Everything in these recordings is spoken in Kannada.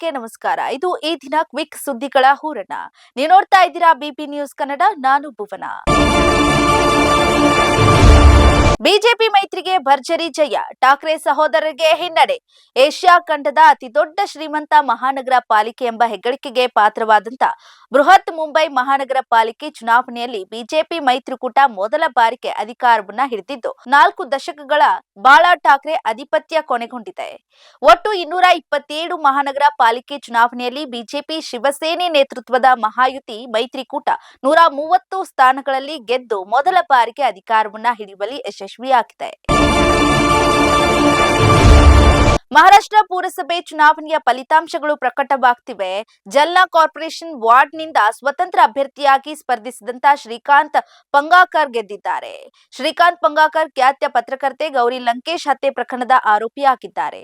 ವೀಕ್ಷಕರಿಗೆ ನಮಸ್ಕಾರ. ಇದು ಈ ದಿನ ಕ್ವಿಕ್ ಸುದ್ದಿಗಳ ಹೂರಣ. ನೀವು ನೋಡ್ತಾ ಇದ್ದೀರಾ ಬಿಪಿ ನ್ಯೂಸ್ ಕನ್ನಡ. ನಾನು ಭುವನ. ಬಿಜೆಪಿ ಮೈತ್ರಿಗೆ ಭರ್ಜರಿ ಜಯ, ಠಾಕ್ರೆ ಸಹೋದರರಿಗೆ ಹಿನ್ನಡೆ. ಏಷ್ಯಾ ಖಂಡದ ಅತಿ ದೊಡ್ಡ ಶ್ರೀಮಂತ ಮಹಾನಗರ ಪಾಲಿಕೆ ಎಂಬ ಹೆಗ್ಗಳಿಕೆಗೆ ಪಾತ್ರವಾದಂತ ಬೃಹತ್ ಮುಂಬೈ ಮಹಾನಗರ ಪಾಲಿಕೆ ಚುನಾವಣೆಯಲ್ಲಿ ಬಿಜೆಪಿ ಮೈತ್ರಿಕೂಟ ಮೊದಲ ಬಾರಿಗೆ ಅಧಿಕಾರವನ್ನ ಹಿಡಿದಿದ್ದು 4 ದಶಕಗಳ ಬಾಳಾ ಠಾಕ್ರೆ ಅಧಿಪತ್ಯ ಕೊನೆಗೊಂಡಿದೆ. ಒಟ್ಟು 227 ಮಹಾನಗರ ಪಾಲಿಕೆ ಚುನಾವಣೆಯಲ್ಲಿ ಬಿಜೆಪಿ ಶಿವಸೇನೆ ನೇತೃತ್ವದ ಮಹಾಯುತಿ ಮೈತ್ರಿಕೂಟ 130 ಸ್ಥಾನಗಳಲ್ಲಿ ಗೆದ್ದು ಮೊದಲ ಬಾರಿಗೆ ಅಧಿಕಾರವನ್ನ ಹಿಡಿಯುವಲ್ಲಿ ಯಶಸ್ವಿಯಾಗಿದೆ. ಮಹಾರಾಷ್ಟ್ರ ಪುರಸಭೆ ಚುನಾವಣೆಯ ಫಲಿತಾಂಶಗಳು ಪ್ರಕಟವಾಗ್ತಿವೆ. ಜಲ್ನಾ ಕಾರ್ಪೊರೇಷನ್ ವಾರ್ಡ್ನಿಂದ ಸ್ವತಂತ್ರ ಅಭ್ಯರ್ಥಿಯಾಗಿ ಸ್ಪರ್ಧಿಸಿದಂತ ಶ್ರೀಕಾಂತ್ ಪಂಗಾಕರ್ ಗೆದ್ದಿದ್ದಾರೆ. ಶ್ರೀಕಾಂತ್ ಪಂಗಾಕರ್ ಖ್ಯಾತ ಪತ್ರಕರ್ತೆ ಗೌರಿ ಲಂಕೇಶ್ ಹತ್ಯೆ ಪ್ರಕರಣದ ಆರೋಪಿಯಾಗಿದ್ದಾರೆ.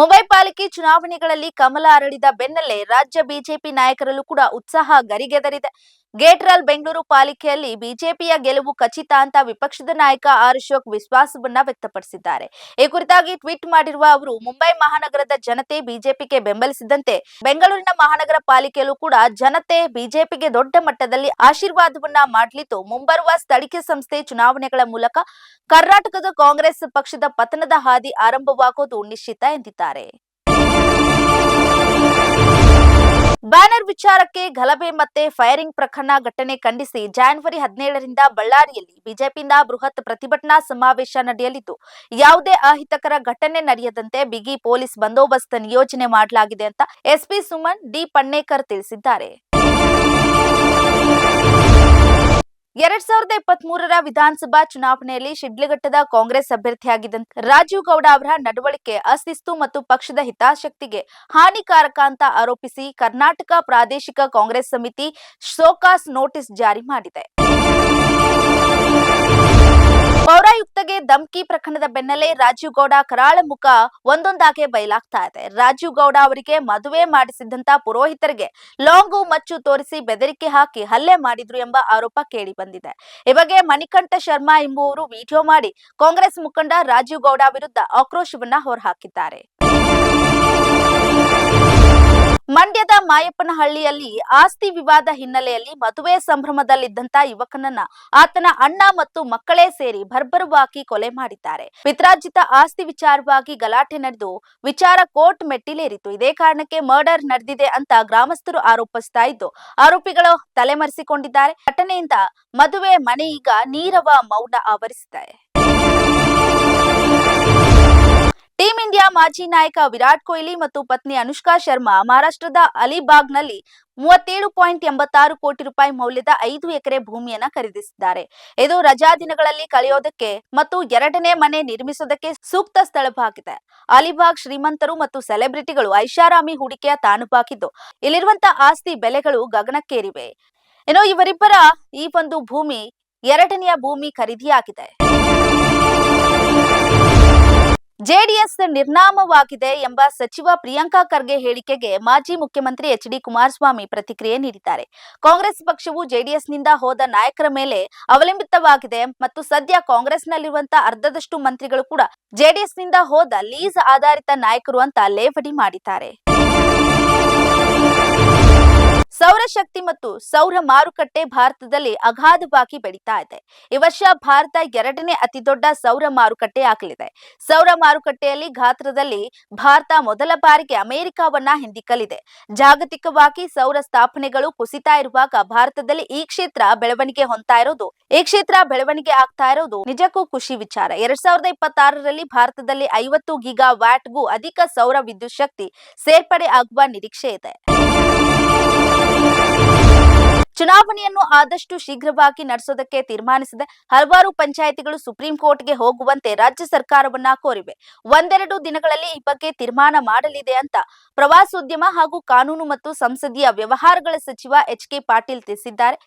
ಮುಂಬೈ ಪಾಲಿಕೆ ಚುನಾವಣೆಗಳಲ್ಲಿ ಕಮಲ ಅರಳಿದ ಬೆನ್ನಲ್ಲೇ ರಾಜ್ಯ ಬಿಜೆಪಿ ನಾಯಕರಲ್ಲೂ ಕೂಡ ಉತ್ಸಾಹ ಗರಿಗೆದರಿದೆ. ಗೇಟ್ರಾಲ್ ಬೆಂಗಳೂರು ಪಾಲಿಕೆಯಲ್ಲಿ ಬಿಜೆಪಿಯ ಗೆಲುವು ಖಚಿತ ಅಂತ ವಿಪಕ್ಷದ ನಾಯಕ ಆರ್ ಅಶೋಕ್ ವಿಶ್ವಾಸವನ್ನ ವ್ಯಕ್ತಪಡಿಸಿದ್ದಾರೆ. ಈ ಕುರಿತಾಗಿ ಟ್ವೀಟ್ ಮಾಡಿರುವ ಅವರು, ಮುಂಬೈ ಮಹಾನಗರದ ಜನತೆ ಬಿಜೆಪಿಗೆ ಬೆಂಬಲಿಸಿದಂತೆ ಬೆಂಗಳೂರಿನ ಮಹಾನಗರ ಪಾಲಿಕೆಯಲ್ಲೂ ಕೂಡ ಜನತೆ ಬಿಜೆಪಿಗೆ ದೊಡ್ಡ ಮಟ್ಟದಲ್ಲಿ ಆಶೀರ್ವಾದವನ್ನ ಮಾಡಲಿದ್ದು, ಮುಂಬರುವ ಸ್ಥಳೀಯ ಸಂಸ್ಥೆ ಚುನಾವಣೆಗಳ ಮೂಲಕ ಕರ್ನಾಟಕದ ಕಾಂಗ್ರೆಸ್ ಪಕ್ಷದ ಪತನದ ಹಾದಿ ಆರಂಭವಾಗುವುದು ನಿಶ್ಚಿತ ಎಂದಿದ್ದಾರೆ. ಬ್ಯಾನರ್ ವಿಚಾರಕ್ಕೆ ಗಲಭೆ ಮತ್ತೆ ಫೈರಿಂಗ್ ಪ್ರಕರಣ ಘಟನೆ ಖಂಡಿಸಿ ಜನವರಿ 17ರಿಂದ ಬಳ್ಳಾರಿಯಲ್ಲಿ ಬಿಜೆಪಿಯಿಂದ ಬೃಹತ್ ಪ್ರತಿಭಟನಾ ಸಮಾವೇಶ ನಡೆಯಲಿದ್ದು, ಯಾವುದೇ ಅಹಿತಕರ ಘಟನೆ ನಡೆಯದಂತೆ ಬಿಗಿ ಪೊಲೀಸ್ ಬಂದೋಬಸ್ತ್ ನಿಯೋಜನೆ ಮಾಡಲಾಗಿದೆ ಅಂತ ಎಸ್ಪಿ ಸುಮನ್ ಡಿ ಪಣ್ಣೇಕರ್ ತಿಳಿಸಿದ್ದಾರೆ. 2023ರ ವಿಧಾನಸಭಾ ಚುನಾವಣೆಯಲ್ಲಿ ಶಿಡ್ಲಘಟ್ಟದ ಕಾಂಗ್ರೆಸ್ ಅಭ್ಯರ್ಥಿಯಾಗಿದ್ದಂತ ರಾಜೀವ್ ಗೌಡ ಅವರ ನಡವಳಿಕೆ ಅಶಿಸ್ತು ಮತ್ತು ಪಕ್ಷದ ಹಿತಾಸಕ್ತಿಗೆ ಹಾನಿಕಾರಕ ಅಂತ ಆರೋಪಿಸಿ ಕರ್ನಾಟಕ ಪ್ರಾದೇಶಿಕ ಕಾಂಗ್ರೆಸ್ ಸಮಿತಿ ಶೋಕಾಸ್ ನೋಟಿಸ್ ಜಾರಿ ಮಾಡಿದೆ. ಪೌರಾಯುಕ್ತಗೆ ಧಮ್ಕಿ ಪ್ರಕರಣದ ಬೆನ್ನಲ್ಲೇ ರಾಜೀವ್ ಗೌಡ ಕರಾಳ ಮುಖ ಒಂದೊಂದಾಗೆ ಬಯಲಾಗ್ತಾ ಇದೆ. ರಾಜೀವ್ ಗೌಡ ಅವರಿಗೆ ಮದುವೆ ಮಾಡಿಸಿದಂತ ಪುರೋಹಿತರಿಗೆ ಲಾಂಗು ಮಚ್ಚು ತೋರಿಸಿ ಬೆದರಿಕೆ ಹಾಕಿ ಹಲ್ಲೆ ಮಾಡಿದ್ರು ಎಂಬ ಆರೋಪ ಕೇಳಿ ಬಂದಿದೆ. ಈ ಬಗ್ಗೆ ಮಣಿಕಂಠ ಶರ್ಮಾ ಎಂಬುವರು ವಿಡಿಯೋ ಮಾಡಿ ಕಾಂಗ್ರೆಸ್ ಮುಖಂಡ ರಾಜೀವ್ ಗೌಡ ವಿರುದ್ಧ ಆಕ್ರೋಶವನ್ನ ಹೊರಹಾಕಿದ್ದಾರೆ. ಮಂಡ್ಯದ ಮಾಯಪ್ಪನಹಳ್ಳಿಯಲ್ಲಿ ಆಸ್ತಿ ವಿವಾದ ಹಿನ್ನೆಲೆಯಲ್ಲಿ ಮದುವೆ ಸಂಭ್ರಮದಲ್ಲಿದ್ದಂತ ಯುವಕನನ್ನ ಆತನ ಅಣ್ಣ ಮತ್ತು ಮಕ್ಕಳೇ ಸೇರಿ ಬರ್ಬರವಾಗಿ ಕೊಲೆ ಮಾಡಿದ್ದಾರೆ. ಪಿತ್ರಾರ್ಜಿತ ಆಸ್ತಿ ವಿಚಾರವಾಗಿ ಗಲಾಟೆ ನಡೆದು ವಿಚಾರ ಕೋರ್ಟ್ ಮೆಟ್ಟಿಲೇರಿತು. ಇದೇ ಕಾರಣಕ್ಕೆ ಮರ್ಡರ್ ನಡೆದಿದೆ ಅಂತ ಗ್ರಾಮಸ್ಥರು ಆರೋಪಿಸ್ತಾ ಇದ್ದು, ಆರೋಪಿಗಳು ತಲೆಮರೆಸಿಕೊಂಡಿದ್ದಾರೆ. ಘಟನೆಯಿಂದ ಮದುವೆ ಮನೆ ಈಗ ನೀರವ ಮೌನ ಆವರಿಸಿದೆ. ಟೀಂ ಇಂಡಿಯಾ ಮಾಜಿ ನಾಯಕ ವಿರಾಟ್ ಕೊಹ್ಲಿ ಮತ್ತು ಪತ್ನಿ ಅನುಷ್ಕಾ ಶರ್ಮಾ ಮಹಾರಾಷ್ಟ್ರದ ಅಲಿಬಾಗ್ನಲ್ಲಿ 37.86 ಕೋಟಿ ರೂಪಾಯಿ ಮೌಲ್ಯದ 5 ಎಕರೆ ಭೂಮಿಯನ್ನ ಖರೀದಿಸಿದ್ದಾರೆ. ಇದು ರಜಾ ದಿನಗಳಲ್ಲಿ ಕಳೆಯೋದಕ್ಕೆ ಮತ್ತು 2ನೇ ಮನೆ ನಿರ್ಮಿಸೋದಕ್ಕೆ ಸೂಕ್ತ ಸ್ಥಳವಾಗಿದೆ. ಅಲಿಬಾಗ್ ಶ್ರೀಮಂತರು ಮತ್ತು ಸೆಲೆಬ್ರಿಟಿಗಳು ಐಷಾರಾಮಿ ಹೂಡಿಕೆಯ ತಾಣವಾಗಿದ್ದು, ಇಲ್ಲಿರುವಂತಹ ಆಸ್ತಿ ಬೆಲೆಗಳು ಗಗನಕ್ಕೇರಿವೆ. ಇನ್ನು ಇವರಿಬ್ಬರ ಈ ಒಂದು ಭೂಮಿ 2ನೇ ಭೂಮಿ ಖರೀದಿಯಾಗಿದೆ. ಜೆಡಿಎಸ್ ನಿರ್ನಾಮವಾಗಿದೆ ಎಂಬ ಸಚಿವ ಪ್ರಿಯಾಂಕಾ ಖರ್ಗೆ ಹೇಳಿಕೆಗೆ ಮಾಜಿ ಮುಖ್ಯಮಂತ್ರಿ ಎಚ್ ಡಿ ಕುಮಾರಸ್ವಾಮಿ ಪ್ರತಿಕ್ರಿಯೆ ನೀಡಿದ್ದಾರೆ. ಕಾಂಗ್ರೆಸ್ ಪಕ್ಷವು ಜೆಡಿಎಸ್ನಿಂದ ಹೋದ ನಾಯಕರ ಮೇಲೆ ಅವಲಂಬಿತವಾಗಿದೆ ಮತ್ತು ಸದ್ಯ ಕಾಂಗ್ರೆಸ್ನಲ್ಲಿರುವಂತಹ ಅರ್ಧದಷ್ಟು ಮಂತ್ರಿಗಳು ಕೂಡ ಜೆಡಿಎಸ್ನಿಂದ ಹೋದ ಲೀಸ್ ಆಧಾರಿತ ನಾಯಕರು ಅಂತ ಲೇವಡಿ ಮಾಡಿದ್ದಾರೆ. ಸೌರಶಕ್ತಿ ಮತ್ತು ಸೌರ ಮಾರುಕಟ್ಟೆ ಭಾರತದಲ್ಲಿ ಅಗಾಧವಾಗಿ ಬೆಳೀತಾ ಇದೆ. ಈ ವರ್ಷ ಭಾರತ 2ನೇ ಅತಿ ದೊಡ್ಡ ಸೌರ ಮಾರುಕಟ್ಟೆ ಆಗಲಿದೆ. ಸೌರ ಮಾರುಕಟ್ಟೆಯಲ್ಲಿ ಗಾತ್ರದಲ್ಲಿ ಭಾರತ ಮೊದಲ ಬಾರಿಗೆ ಅಮೆರಿಕವನ್ನ ಹಿಂದಿಕ್ಕಲಿದೆ. ಜಾಗತಿಕವಾಗಿ ಸೌರ ಸ್ಥಾಪನೆಗಳು ಕುಸಿತಾ ಇರುವಾಗ ಭಾರತದಲ್ಲಿ ಈ ಕ್ಷೇತ್ರ ಬೆಳವಣಿಗೆ ಆಗ್ತಾ ಇರೋದು ನಿಜಕ್ಕೂ ಖುಷಿ ವಿಚಾರ. 2026ರಲ್ಲಿ ಭಾರತದಲ್ಲಿ 50 ಗಿಗಾವ್ಯಾಟ್ಗೂ ಅಧಿಕ ಸೌರ ವಿದ್ಯುತ್ ಶಕ್ತಿ ಸೇರ್ಪಡೆ ಆಗುವ ನಿರೀಕ್ಷೆ ಇದೆ. ಚುನಾವಣೆಯನ್ನು ಆದಷ್ಟು ಶೀಘ್ರವಾಗಿ ನಡೆಸೋದಕ್ಕೆ ತೀರ್ಮಾನಿಸಿದೆ. ಹಲವಾರು ಪಂಚಾಯಿತಿಗಳು ಸುಪ್ರೀಂ ಕೋರ್ಟ್ಗೆ ಹೋಗುವಂತೆ ರಾಜ್ಯ ಸರ್ಕಾರವನ್ನ ಕೋರಿವೆ. 1-2 ದಿನಗಳಲ್ಲಿ ಈ ಬಗ್ಗೆ ತೀರ್ಮಾನ ಮಾಡಲಿದೆ ಅಂತ ಪ್ರವಾಸೋದ್ಯಮ ಹಾಗೂ ಕಾನೂನು ಮತ್ತು ಸಂಸದೀಯ ವ್ಯವಹಾರಗಳ ಸಚಿವ ಎಚ್ ಕೆ ಪಾಟೀಲ್ ತಿಳಿಸಿದ್ದಾರೆ.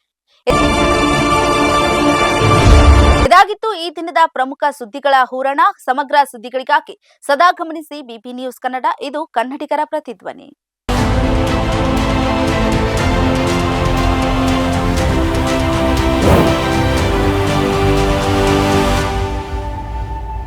ಇದಾಗಿತ್ತು ಈ ದಿನದ ಪ್ರಮುಖ ಸುದ್ದಿಗಳ ಹೂರಣ. ಸಮಗ್ರ ಸುದ್ದಿಗಳಿಗಾಗಿ ಸದಾ ಗಮನಿಸಿ ಬಿಪಿ ನ್ಯೂಸ್ ಕನ್ನಡ. ಇದು ಕನ್ನಡಿಗರ ಪ್ರತಿಧ್ವನಿ.